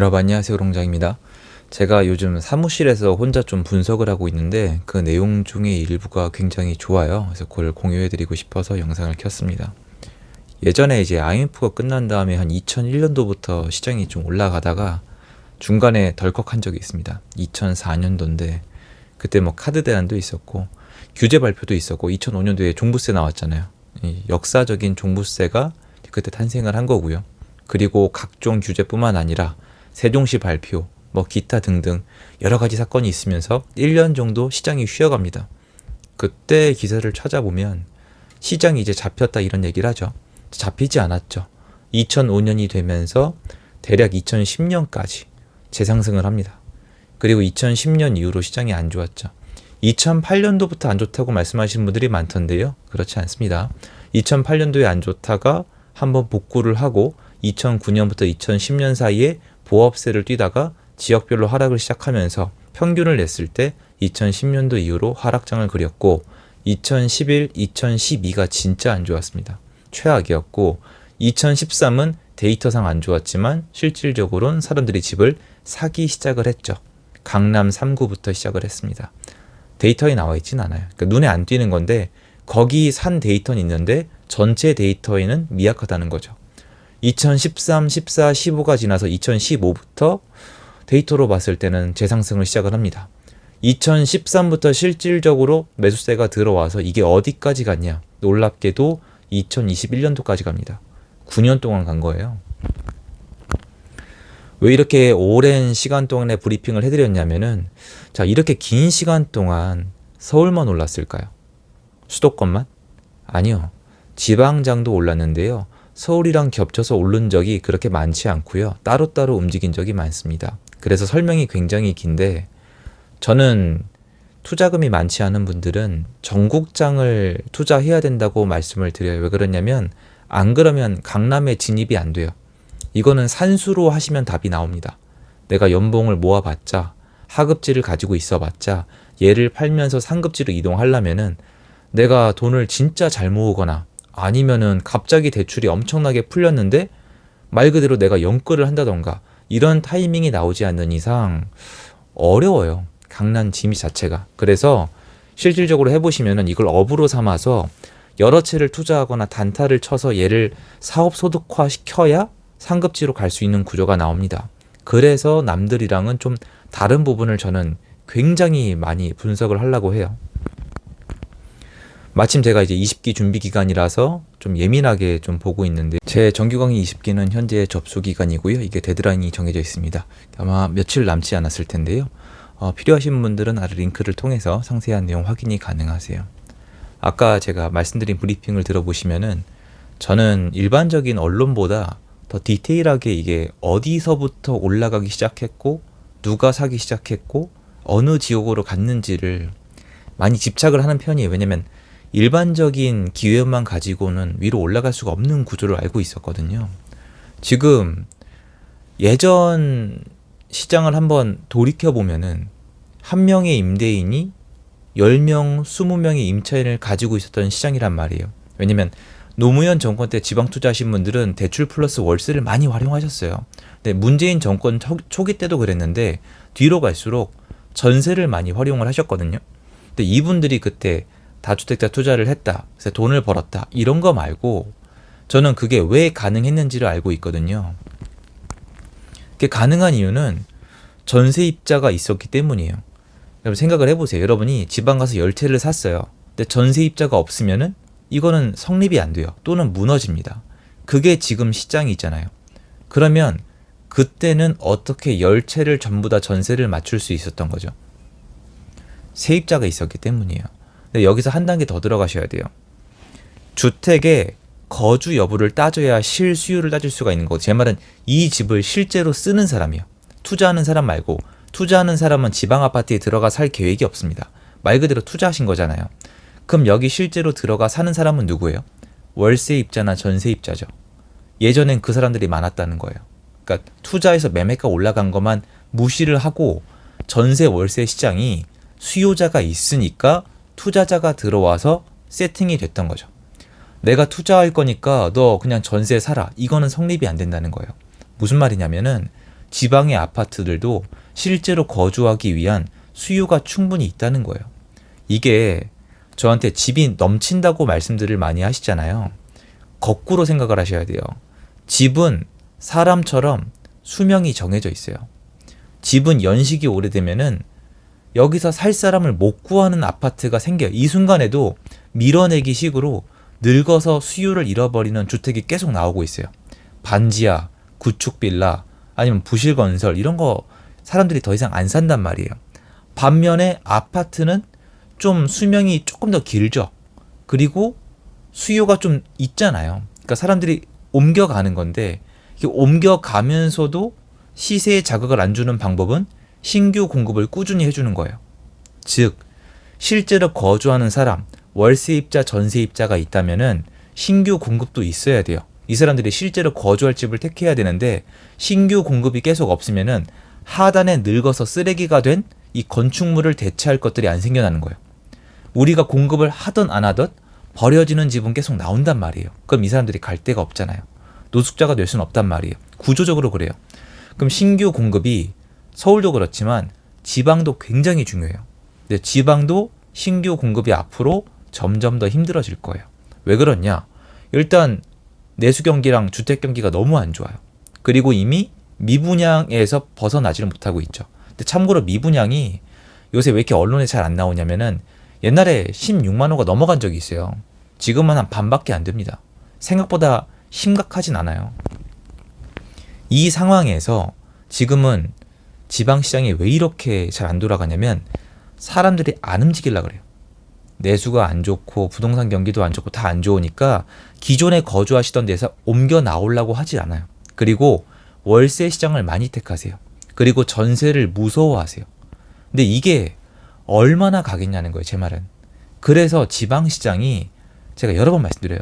여러분 안녕하세요, 롱장입니다. 제가 요즘 사무실에서 혼자 좀 분석을 하고 있는데 그 내용 중의 일부가 굉장히 좋아요. 그래서 그걸 공유해드리고 싶어서 영상을 켰습니다. 예전에 이제 IMF가 끝난 다음에 한 2001년도부터 시장이 좀 올라가다가 중간에 덜컥한 적이 있습니다. 2004년도인데 그때 뭐 카드 대란도 있었고 규제 발표도 있었고 2005년도에 종부세 나왔잖아요. 이 역사적인 종부세가 그때 탄생을 한 거고요. 그리고 각종 규제뿐만 아니라 세종시 발표, 뭐 기타 등등 여러 가지 사건이 있으면서 1년 정도 시장이 쉬어갑니다. 그때 기사를 찾아보면 시장이 이제 잡혔다 이런 얘기를 하죠. 잡히지 않았죠. 2005년이 되면서 대략 2010년까지 재상승을 합니다. 그리고 2010년 이후로 시장이 안 좋았죠. 2008년도부터 안 좋다고 말씀하시는 분들이 많던데요. 그렇지 않습니다. 2008년도에 안 좋다가 한번 복구를 하고 2009년부터 2010년 사이에 보합세를 뛰다가 지역별로 하락을 시작하면서 평균을 냈을 때 2010년도 이후로 하락장을 그렸고 2011, 2012가 진짜 안 좋았습니다. 최악이었고 2013은 데이터상 안 좋았지만 실질적으로는 사람들이 집을 사기 시작을 했죠. 강남 3구부터 시작을 했습니다. 데이터에 나와 있진 않아요. 그러니까 눈에 안 띄는 건데 거기 산 데이터는 있는데 전체 데이터에는 미약하다는 거죠. 2013, 14, 15가 지나서 2015부터 데이터로 봤을 때는 재상승을 시작을 합니다. 2013부터 실질적으로 매수세가 들어와서 이게 어디까지 갔냐? 놀랍게도 2021년도까지 갑니다. 9년 동안 간 거예요. 왜 이렇게 오랜 시간 동안에 브리핑을 해드렸냐면은 자, 이렇게 긴 시간 동안 서울만 올랐을까요? 수도권만? 아니요. 지방장도 올랐는데요. 서울이랑 겹쳐서 오른 적이 그렇게 많지 않고요. 따로따로 움직인 적이 많습니다. 그래서 설명이 굉장히 긴데 저는 투자금이 많지 않은 분들은 전국장을 투자해야 된다고 말씀을 드려요. 왜 그러냐면 안 그러면 강남에 진입이 안 돼요. 이거는 산수로 하시면 답이 나옵니다. 내가 연봉을 모아봤자 하급지를 가지고 있어봤자 얘를 팔면서 상급지로 이동하려면은 내가 돈을 진짜 잘 모으거나 아니면은 갑자기 대출이 엄청나게 풀렸는데 말 그대로 내가 연끌을 한다던가 이런 타이밍이 나오지 않는 이상 어려워요. 강남 진입 자체가. 그래서 실질적으로 해보시면은 이걸 업으로 삼아서 여러 채를 투자하거나 단타를 쳐서 얘를 사업 소득화 시켜야 상급지로 갈 수 있는 구조가 나옵니다. 그래서 남들이랑은 좀 다른 부분을 저는 굉장히 많이 분석을 하려고 해요. 마침 제가 이제 20기 준비 기간이라서 좀 예민하게 좀 보고 있는데 제 정규 강의 20기는 현재 접수 기간이고요. 이게 데드라인이 정해져 있습니다. 아마 며칠 남지 않았을 텐데요. 필요하신 분들은 아래 링크를 통해서 상세한 내용 확인이 가능하세요. 아까 제가 말씀드린 브리핑을 들어보시면은 저는 일반적인 언론보다 더 디테일하게 이게 어디서부터 올라가기 시작했고 누가 사기 시작했고 어느 지역으로 갔는지를 많이 집착을 하는 편이에요. 왜냐면 일반적인 기회만 가지고는 위로 올라갈 수가 없는 구조를 알고 있었거든요. 지금 예전 시장을 한번 돌이켜보면은 한 명의 임대인이 10명, 20명의 임차인을 가지고 있었던 시장이란 말이에요. 왜냐면 노무현 정권 때 지방 투자하신 분들은 대출 플러스 월세를 많이 활용하셨어요. 근데 문재인 정권 초기 때도 그랬는데 뒤로 갈수록 전세를 많이 활용을 하셨거든요. 근데 이분들이 그때 다주택자 투자를 했다, 그래서 돈을 벌었다 이런 거 말고 저는 그게 왜 가능했는지를 알고 있거든요. 그게 가능한 이유는 전세입자가 있었기 때문이에요. 여러분 생각을 해보세요. 여러분이 지방 가서 10채를 샀어요. 근데 전세입자가 없으면은 이거는 성립이 안 돼요. 또는 무너집니다. 그게 지금 시장이잖아요. 그러면 그때는 어떻게 10채를 전부 다 전세를 맞출 수 있었던 거죠? 세입자가 있었기 때문이에요. 근데 여기서 한 단계 더 들어가셔야 돼요. 주택의 거주 여부를 따져야 실수요를 따질 수가 있는 거고, 제 말은 이 집을 실제로 쓰는 사람이요. 투자하는 사람 말고, 투자하는 사람은 지방 아파트에 들어가 살 계획이 없습니다. 말 그대로 투자하신 거잖아요. 그럼 여기 실제로 들어가 사는 사람은 누구예요? 월세입자나 전세입자죠. 예전엔 그 사람들이 많았다는 거예요. 그러니까 투자해서 매매가 올라간 것만 무시를 하고 전세 월세 시장이 수요자가 있으니까 투자자가 들어와서 세팅이 됐던 거죠. 내가 투자할 거니까 너 그냥 전세 사라. 이거는 성립이 안 된다는 거예요. 무슨 말이냐면은 지방의 아파트들도 실제로 거주하기 위한 수요가 충분히 있다는 거예요. 이게 저한테 집이 넘친다고 말씀들을 많이 하시잖아요. 거꾸로 생각을 하셔야 돼요. 집은 사람처럼 수명이 정해져 있어요. 집은 연식이 오래되면은 여기서 살 사람을 못 구하는 아파트가 생겨요. 이 순간에도 밀어내기 식으로 늙어서 수요를 잃어버리는 주택이 계속 나오고 있어요. 반지하, 구축 빌라, 아니면 부실 건설 이런 거 사람들이 더 이상 안 산단 말이에요. 반면에 아파트는 좀 수명이 조금 더 길죠. 그리고 수요가 좀 있잖아요. 그러니까 사람들이 옮겨가는 건데 옮겨가면서도 시세에 자극을 안 주는 방법은 신규 공급을 꾸준히 해주는 거예요. 즉 실제로 거주하는 사람, 월세입자, 전세입자가 있다면은 신규 공급도 있어야 돼요. 이 사람들이 실제로 거주할 집을 택해야 되는데 신규 공급이 계속 없으면은 하단에 늙어서 쓰레기가 된 이 건축물을 대체할 것들이 안 생겨나는 거예요. 우리가 공급을 하든 안 하든 버려지는 집은 계속 나온단 말이에요. 그럼 이 사람들이 갈 데가 없잖아요. 노숙자가 될 수는 없단 말이에요. 구조적으로 그래요. 그럼 신규 공급이 서울도 그렇지만 지방도 굉장히 중요해요. 근데 지방도 신규 공급이 앞으로 점점 더 힘들어질 거예요. 왜 그렇냐? 일단 내수 경기랑 주택 경기가 너무 안 좋아요. 그리고 이미 미분양에서 벗어나지를 못하고 있죠. 근데 참고로 미분양이 요새 왜 이렇게 언론에 잘 안 나오냐면은 옛날에 16만 호가 넘어간 적이 있어요. 지금은 한 반밖에 안 됩니다. 생각보다 심각하진 않아요. 이 상황에서 지금은 지방시장이 왜 이렇게 잘 안 돌아가냐면 사람들이 안 움직이려고 그래요. 내수가 안 좋고 부동산 경기도 안 좋고 다 안 좋으니까 기존에 거주하시던 데서 옮겨 나오려고 하지 않아요. 그리고 월세 시장을 많이 택하세요. 그리고 전세를 무서워하세요. 근데 이게 얼마나 가겠냐는 거예요, 제 말은. 그래서 지방시장이 제가 여러 번 말씀드려요.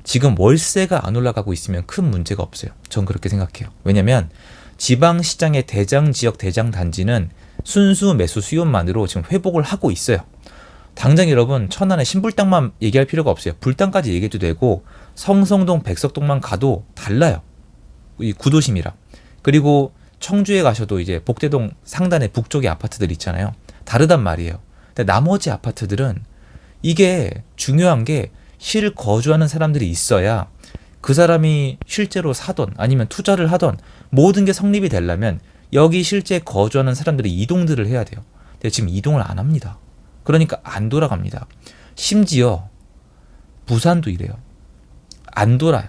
지금 월세가 안 올라가고 있으면 큰 문제가 없어요. 전 그렇게 생각해요. 왜냐면 지방시장의 대장 지역, 대장 단지는 순수 매수 수요만으로 지금 회복을 하고 있어요. 당장 여러분 천안의 신불당만 얘기할 필요가 없어요. 불당까지 얘기해도 되고 성성동, 백석동만 가도 달라요. 이 구도심이라. 그리고 청주에 가셔도 이제 복대동 상단의 북쪽의 아파트들 있잖아요. 다르단 말이에요. 근데 나머지 아파트들은 이게 중요한 게 실 거주하는 사람들이 있어야 그 사람이 실제로 사던 아니면 투자를 하던 모든 게 성립이 되려면 여기 실제 거주하는 사람들이 이동들을 해야 돼요. 근데 지금 이동을 안 합니다. 그러니까 안 돌아갑니다. 심지어 부산도 이래요. 안 돌아요.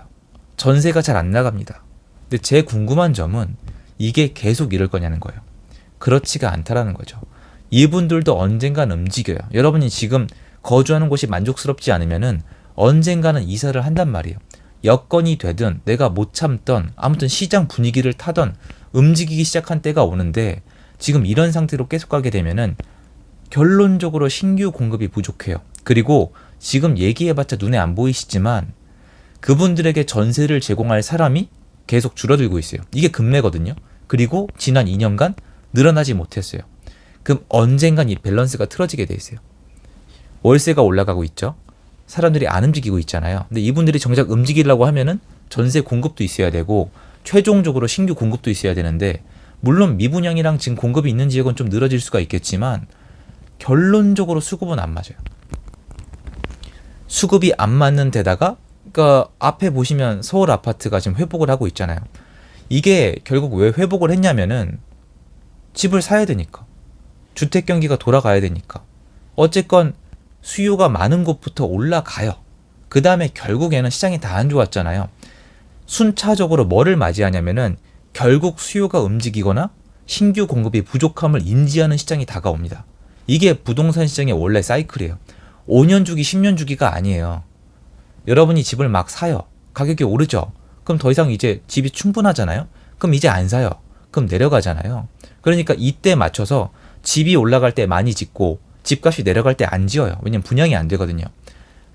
전세가 잘 안 나갑니다. 근데 제 궁금한 점은 이게 계속 이럴 거냐는 거예요. 그렇지가 않다라는 거죠. 이분들도 언젠간 움직여요. 여러분이 지금 거주하는 곳이 만족스럽지 않으면은 언젠가는 이사를 한단 말이에요. 여건이 되든 내가 못 참던 아무튼 시장 분위기를 타던 움직이기 시작한 때가 오는데 지금 이런 상태로 계속 가게 되면은 결론적으로 신규 공급이 부족해요. 그리고 지금 얘기해봤자 눈에 안 보이시지만 그분들에게 전세를 제공할 사람이 계속 줄어들고 있어요. 이게 급매거든요. 그리고 지난 2년간 늘어나지 못했어요. 그럼 언젠간 이 밸런스가 틀어지게 돼 있어요. 월세가 올라가고 있죠. 사람들이 안 움직이고 있잖아요. 근데 이분들이 정작 움직이려고 하면은 전세 공급도 있어야 되고 최종적으로 신규 공급도 있어야 되는데 물론 미분양이랑 지금 공급이 있는 지역은 좀 늘어질 수가 있겠지만 결론적으로 수급은 안 맞아요. 수급이 안 맞는 데다가 그러니까 앞에 보시면 서울 아파트가 지금 회복을 하고 있잖아요. 이게 결국 왜 회복을 했냐면은 집을 사야 되니까. 주택 경기가 돌아가야 되니까. 어쨌건 수요가 많은 곳부터 올라가요. 그 다음에 결국에는 시장이 다 안 좋았잖아요. 순차적으로 뭐를 맞이하냐면은 결국 수요가 움직이거나 신규 공급이 부족함을 인지하는 시장이 다가옵니다. 이게 부동산 시장의 원래 사이클이에요. 5년 주기, 10년 주기가 아니에요. 여러분이 집을 막 사요. 가격이 오르죠. 그럼 더 이상 이제 집이 충분하잖아요. 그럼 이제 안 사요. 그럼 내려가잖아요. 그러니까 이때 맞춰서 집이 올라갈 때 많이 짓고 집값이 내려갈 때 안 지어요. 왜냐면 분양이 안 되거든요.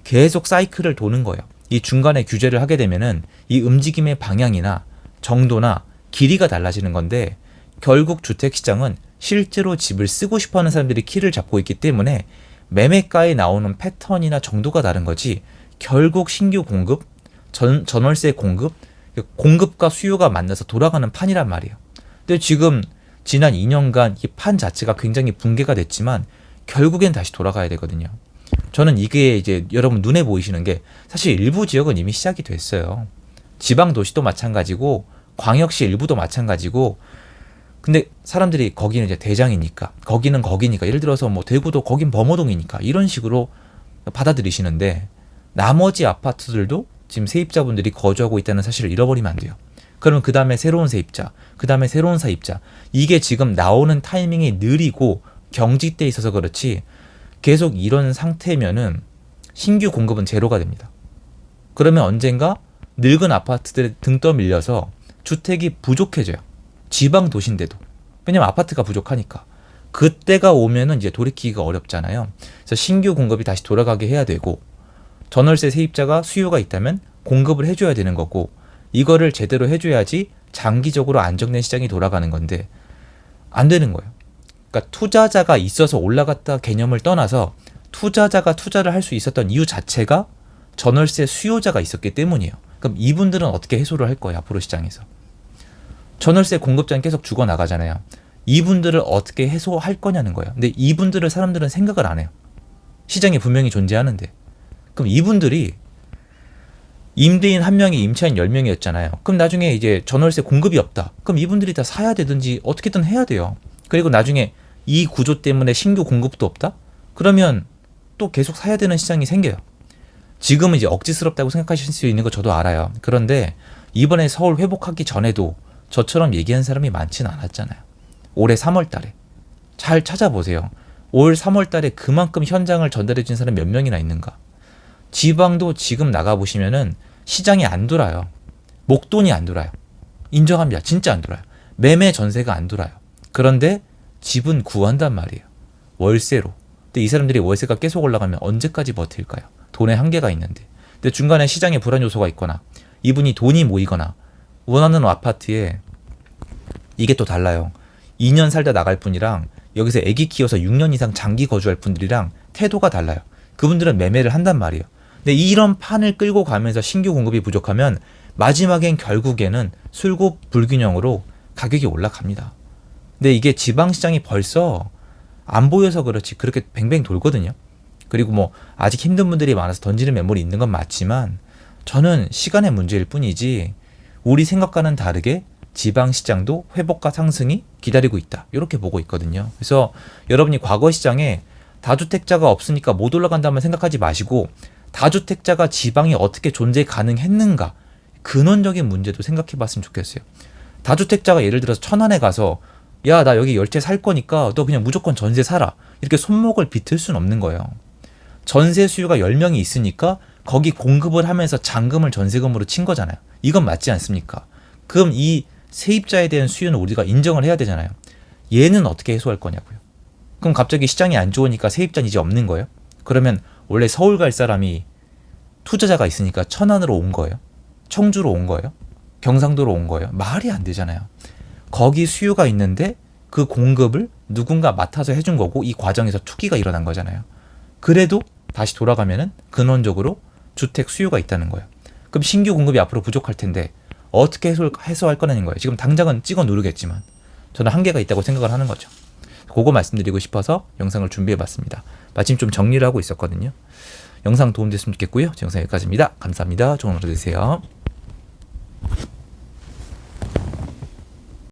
계속 사이클을 도는 거예요. 이 중간에 규제를 하게 되면은 이 움직임의 방향이나 정도나 길이가 달라지는 건데 결국 주택시장은 실제로 집을 쓰고 싶어하는 사람들이 키를 잡고 있기 때문에 매매가에 나오는 패턴이나 정도가 다른 거지 결국 신규 공급, 전월세 공급, 공급과 수요가 만나서 돌아가는 판이란 말이에요. 근데 지금 지난 2년간 이 판 자체가 굉장히 붕괴가 됐지만 결국엔 다시 돌아가야 되거든요. 저는 이게 이제 여러분 눈에 보이시는 게 사실 일부 지역은 이미 시작이 됐어요. 지방 도시도 마찬가지고 광역시 일부도 마찬가지고, 근데 사람들이 거기는 이제 대장이니까, 거기는 거기니까, 예를 들어서 뭐 대구도 거긴 범어동이니까 이런 식으로 받아들이시는데, 나머지 아파트들도 지금 세입자분들이 거주하고 있다는 사실을 잃어버리면 안 돼요. 그러면 그 다음에 새로운 세입자, 그 다음에 새로운 사입자, 이게 지금 나오는 타이밍이 느리고 경직돼 있어서 그렇지, 계속 이런 상태면은 신규 공급은 제로가 됩니다. 그러면 언젠가 늙은 아파트들에 등 떠밀려서 주택이 부족해져요. 지방 도시인데도. 왜냐면 아파트가 부족하니까. 그때가 오면은 이제 돌이키기가 어렵잖아요. 그래서 신규 공급이 다시 돌아가게 해야 되고, 전월세 세입자가 수요가 있다면 공급을 해줘야 되는 거고, 이거를 제대로 해줘야지 장기적으로 안정된 시장이 돌아가는 건데 안 되는 거예요. 그러니까 투자자가 있어서 올라갔다 개념을 떠나서 투자자가 투자를 할 수 있었던 이유 자체가 전월세 수요자가 있었기 때문이에요. 그럼 이분들은 어떻게 해소를 할 거예요, 앞으로 시장에서? 전월세 공급자는 계속 죽어나가잖아요. 이분들을 어떻게 해소할 거냐는 거예요. 근데 이분들을 사람들은 생각을 안 해요. 시장이 분명히 존재하는데. 그럼 이분들이 임대인 1명이 임차인 10명이었잖아요. 그럼 나중에 이제 전월세 공급이 없다. 그럼 이분들이 다 사야 되든지 어떻게든 해야 돼요. 그리고 나중에 이 구조 때문에 신규 공급도 없다? 그러면 또 계속 사야 되는 시장이 생겨요. 지금은 이제 억지스럽다고 생각하실 수 있는 거 저도 알아요. 그런데 이번에 서울 회복하기 전에도 저처럼 얘기한 사람이 많지는 않았잖아요. 올해 3월 달에. 잘 찾아보세요. 올 3월 달에 그만큼 현장을 전달해 준 사람 몇 명이나 있는가? 지방도 지금 나가보시면은 시장이 안 돌아요. 목돈이 안 돌아요. 인정합니다. 진짜 안 돌아요. 매매 전세가 안 돌아요. 그런데 집은 구한단 말이에요. 월세로. 근데 이 사람들이 월세가 계속 올라가면 언제까지 버틸까요? 돈의 한계가 있는데. 근데 중간에 시장에 불안 요소가 있거나 이분이 돈이 모이거나 원하는 아파트에, 이게 또 달라요. 2년 살다 나갈 분이랑 여기서 애기 키워서 6년 이상 장기 거주할 분들이랑 태도가 달라요. 그분들은 매매를 한단 말이에요. 근데 이런 판을 끌고 가면서 신규 공급이 부족하면 마지막엔 결국에는 술고 불균형으로 가격이 올라갑니다. 근데 이게 지방시장이 벌써 안 보여서 그렇지 그렇게 뱅뱅 돌거든요. 그리고 뭐 아직 힘든 분들이 많아서 던지는 매물이 있는 건 맞지만 저는 시간의 문제일 뿐이지 우리 생각과는 다르게 지방시장도 회복과 상승이 기다리고 있다. 이렇게 보고 있거든요. 그래서 여러분이 과거 시장에 다주택자가 없으니까 못 올라간다면 생각하지 마시고 다주택자가 지방에 어떻게 존재 가능했는가, 근원적인 문제도 생각해 봤으면 좋겠어요. 다주택자가 예를 들어서 천안에 가서 야, 나 여기 10채 살 거니까 너 그냥 무조건 전세 사라. 이렇게 손목을 비틀 수는 없는 거예요. 전세 수요가 10명이 있으니까 거기 공급을 하면서 잔금을 전세금으로 친 거잖아요. 이건 맞지 않습니까? 그럼 이 세입자에 대한 수요는 우리가 인정을 해야 되잖아요. 얘는 어떻게 해소할 거냐고요. 그럼 갑자기 시장이 안 좋으니까 세입자는 이제 없는 거예요? 그러면 원래 서울 갈 사람이 투자자가 있으니까 천안으로 온 거예요? 청주로 온 거예요? 경상도로 온 거예요? 말이 안 되잖아요. 거기 수요가 있는데 그 공급을 누군가 맡아서 해준 거고 이 과정에서 투기가 일어난 거잖아요. 그래도 다시 돌아가면은 근원적으로 주택 수요가 있다는 거예요. 그럼 신규 공급이 앞으로 부족할 텐데 어떻게 해소할 거냐는 거예요. 지금 당장은 찍어 누르겠지만 저는 한계가 있다고 생각을 하는 거죠. 그거 말씀드리고 싶어서 영상을 준비해봤습니다. 마침 좀 정리를 하고 있었거든요. 영상 도움됐으면 좋겠고요. 영상 여기까지입니다. 감사합니다. 좋은 하루 되세요.